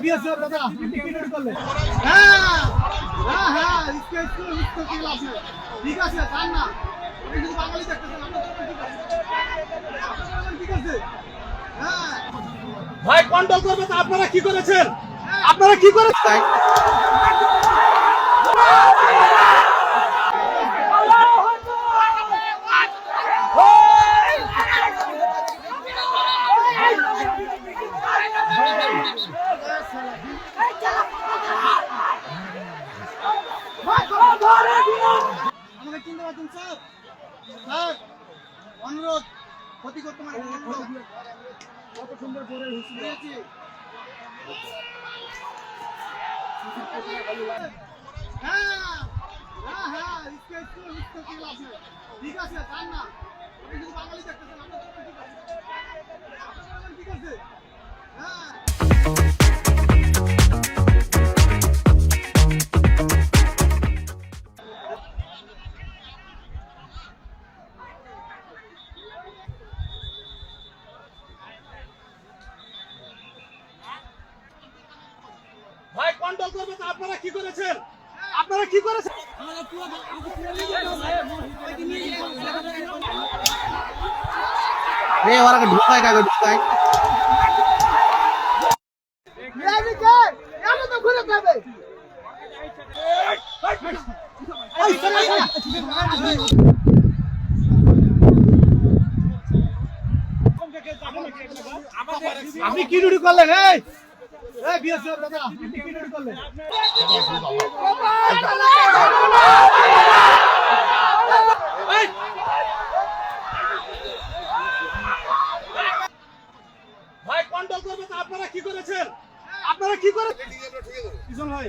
BSF দাদা আপনি কি শুরু করলেন? হ্যাঁ হ্যাঁ হ্যাঁ স্কেচ কি লাভ নেই। ঠিক আছে জান না আপনি যদি বাঙালি দেখতেছেন আপনাদের ঠিক আছে আপনাদের ঠিক আছে। হ্যাঁ ভাই কন্ট্রোল করবে তো আপনারা কি করেছেন? আপনারা কি করেছেন? আমাকে চিনতে পারছেন স্যার? স্যার অনুরোধ ক্ষতি করতে মানে কত সুন্দর করে হুঁশিয়েছি। হ্যাঁ হ্যাঁ হ্যাঁ কি লাভ নেই। ঠিক আছে জান না আপনি যদি বাঙালি দেখতেছেন আপনাদের ঠিক আছে আপনাদের ঠিক আছে। হ্যাঁ ভাই কন্ট্রোল করবে তো আপনারা কি করেছেন? আপনারা কি করেছেন? এই ওরা ঢুকায় কাকে ঢুকায় আপনি কি ডিউটি করলেন? এই বিএসএফ দাদা আপনি কি ডিউটি করলেন? ভাই কন্ট্রোল করবে তো আপনারা কি করেছেন? আপনারা কি করেছেন? পিছন ভাই